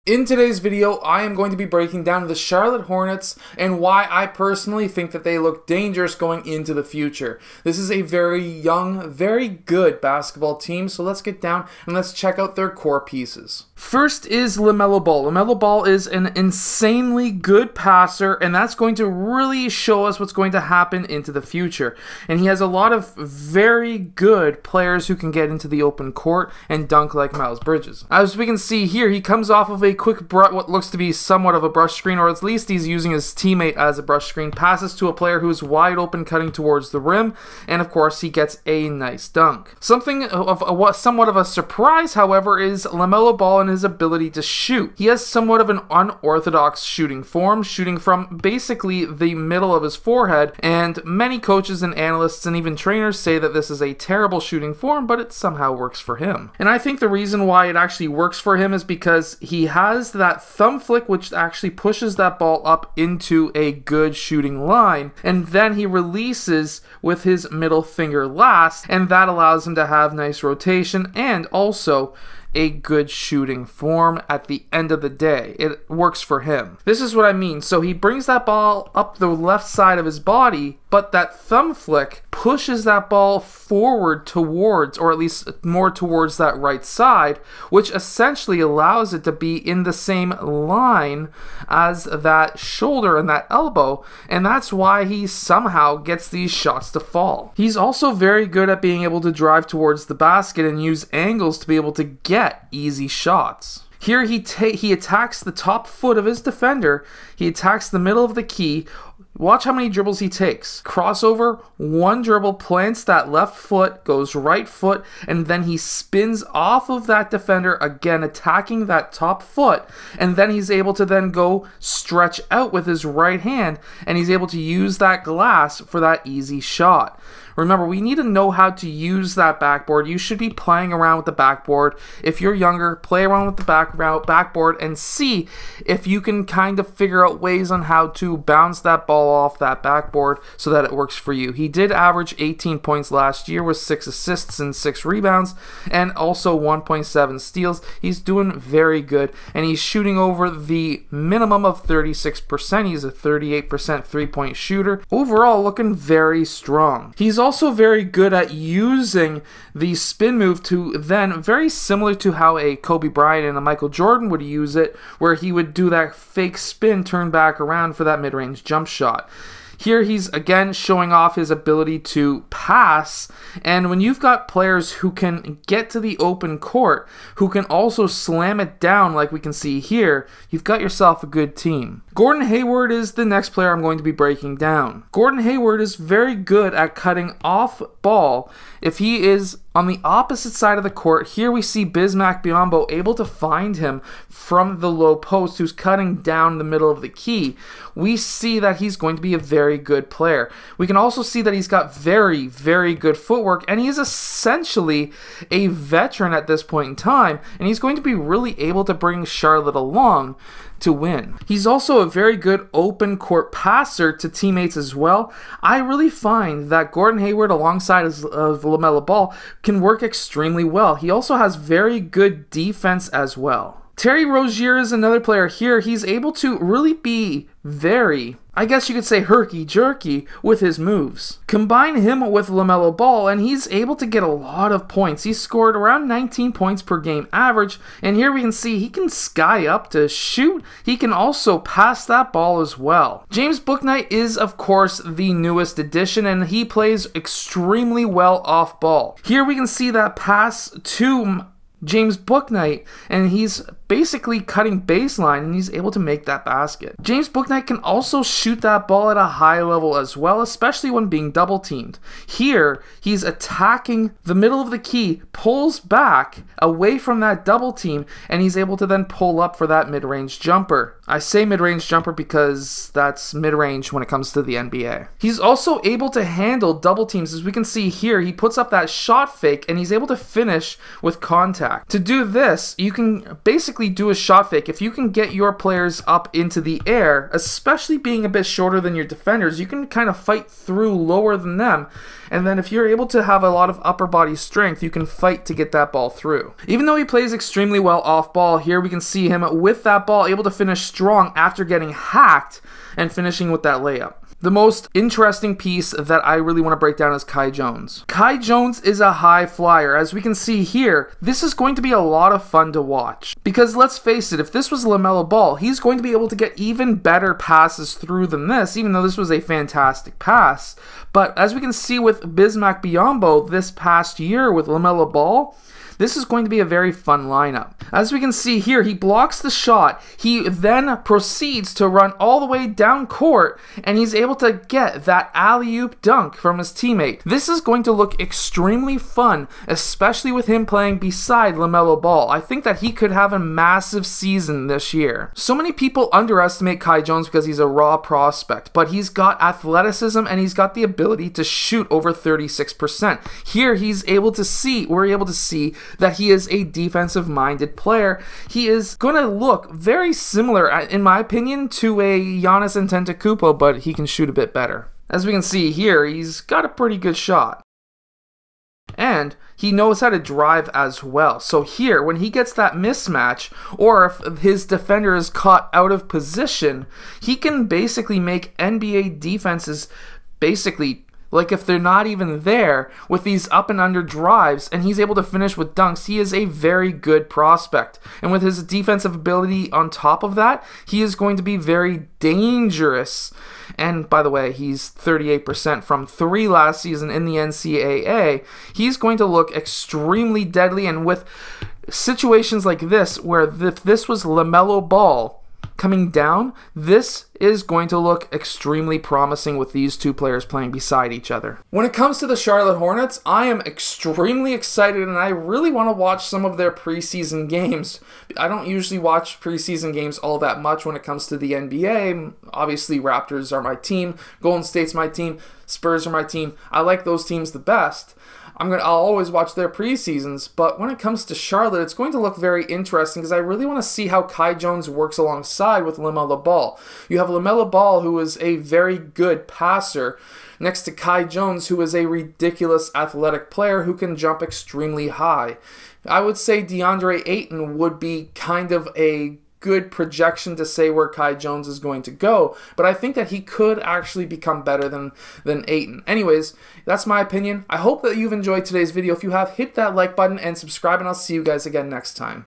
In today's video, I am going to be breaking down the Charlotte Hornets and why I personally think that they look dangerous going into the future. This is a very young, very good basketball team, so let's get down and let's check out their core pieces. First is LaMelo Ball. LaMelo Ball is an insanely good passer, and that's going to really show us what's going to happen into the future. And he has a lot of very good players who can get into the open court and dunk like Miles Bridges. As we can see here, he comes off of a quick what looks to be somewhat of a brush screen, or at least he's using his teammate as a brush screen, passes to a player who is wide open cutting towards the rim, and of course he gets a nice dunk. Something of somewhat of a surprise, however, is LaMelo Ball and his ability to shoot. He has somewhat of an unorthodox shooting form, shooting from basically the middle of his forehead, and many coaches and analysts and even trainers say that this is a terrible shooting form, but it somehow works for him. And I think the reason why it actually works for him is because he has that thumb flick which actually pushes that ball up into a good shooting line, and then he releases with his middle finger last, and that allows him to have nice rotation and also a good shooting form at the end of the day. It works for him. This is what I mean. So he brings that ball up the left side of his body, but that thumb flick pushes that ball forward towards, or at least more towards that right side, which essentially allows it to be in the same line as that shoulder and that elbow, and that's why he somehow gets these shots to fall. He's also very good at being able to drive towards the basket and use angles to be able to get easy shots. Here he attacks the top foot of his defender, he attacks the middle of the key. Watch how many dribbles he takes. Crossover, one dribble, plants that left foot, goes right foot, and then he spins off of that defender, again attacking that top foot, and then he's able to then go stretch out with his right hand, and he's able to use that glass for that easy shot. Remember, we need to know how to use that backboard. You should be playing around with the backboard. If you're younger, play around with the backboard and see if you can kind of figure out ways on how to bounce that ball off that backboard so that it works for you. He did average 18 points last year with 6 assists and 6 rebounds and also 1.7 steals. He's doing very good, and he's shooting over the minimum of 36%. He's a 38% three-point shooter. Overall, looking very strong. He's also very good at using the spin move to then, very similar to how a Kobe Bryant and a Michael Jordan would use it, where he would do that fake spin, turn back around for that mid-range jump shot. Here he's again showing off his ability to pass, and when you've got players who can get to the open court, who can also slam it down like we can see here, you've got yourself a good team. Gordon Hayward is the next player I'm going to be breaking down. Gordon Hayward is very good at cutting off ball. If he is on the opposite side of the court, here we see Bismack Biyombo able to find him from the low post, who's cutting down the middle of the key. We see that he's going to be a very good player. We can also see that he's got very, very good footwork, and he's essentially a veteran at this point in time, and he's going to be really able to bring Charlotte along to win. He's also a very good open court passer to teammates as well. I really find that Gordon Hayward alongside of LaMelo Ball can work extremely well. He also has very good defense as well. Terry Rozier is another player here. He's able to really be very, I guess you could say, herky-jerky with his moves. Combine him with LaMelo Ball, and he's able to get a lot of points. He's scored around 19 points per game average, and here we can see he can sky up to shoot. He can also pass that ball as well. James Bouknight is, of course, the newest addition, and he plays extremely well off ball. Here we can see that pass to James Bouknight, and he's basically cutting baseline, and he's able to make that basket. James Bouknight can also shoot that ball at a high level as well, especially when being double teamed. Here, he's attacking the middle of the key, pulls back away from that double team, and he's able to then pull up for that mid-range jumper. I say mid-range jumper because that's mid-range when it comes to the NBA. He's also able to handle double teams. As we can see here, he puts up that shot fake, and he's able to finish with contact. To do this, you can basically basically do a shot fake. If you can get your players up into the air, especially being a bit shorter than your defenders, you can kind of fight through lower than them. And then if you're able to have a lot of upper body strength, you can fight to get that ball through. Even though he plays extremely well off ball, here we can see him with that ball able to finish strong after getting hacked and finishing with that layup. The most interesting piece that I really want to break down is Kai Jones. Kai Jones is a high flyer. As we can see here, this is going to be a lot of fun to watch. Because let's face it, if this was LaMelo Ball, he's going to be able to get even better passes through than this, even though this was a fantastic pass. But as we can see with Bismack Biyombo this past year with LaMelo Ball, this is going to be a very fun lineup. As we can see here, he blocks the shot. He then proceeds to run all the way down court, and he's able to get that alley-oop dunk from his teammate. This is going to look extremely fun, especially with him playing beside LaMelo Ball. I think that he could have a massive season this year. So many people underestimate Kai Jones because he's a raw prospect, but he's got athleticism and he's got the ability to shoot over 36%. Here we're able to see that he is a defensive-minded player. He is going to look very similar, in my opinion, to a Giannis Antetokounmpo, but he can shoot a bit better. As we can see here, he's got a pretty good shot. And he knows how to drive as well. So here, when he gets that mismatch, or if his defender is caught out of position, he can basically make NBA defenses basically like if they're not even there with these up and under drives, and he's able to finish with dunks. He is a very good prospect. And with his defensive ability on top of that, he is going to be very dangerous. And by the way, he's 38% from 3 last season in the NCAA. He's going to look extremely deadly, and with situations like this, where if this was LaMelo Ball coming down, this is going to look extremely promising with these two players playing beside each other. When it comes to the Charlotte Hornets, I am extremely excited, and I really want to watch some of their preseason games. I don't usually watch preseason games all that much when it comes to the NBA. Obviously, Raptors are my team, Golden State's my team, Spurs are my team. I like those teams the best. I'll always watch their preseasons, but when it comes to Charlotte, it's going to look very interesting because I really want to see how Kai Jones works alongside with LaMelo Ball. You have LaMelo Ball, who is a very good passer, next to Kai Jones, who is a ridiculous athletic player who can jump extremely high. I would say DeAndre Ayton would be kind of a good projection to say where Kai Jones is going to go, but I think that he could actually become better than Ayton. Anyways, that's my opinion. I hope that you've enjoyed today's video. If you have, hit that like button and subscribe, and I'll see you guys again next time.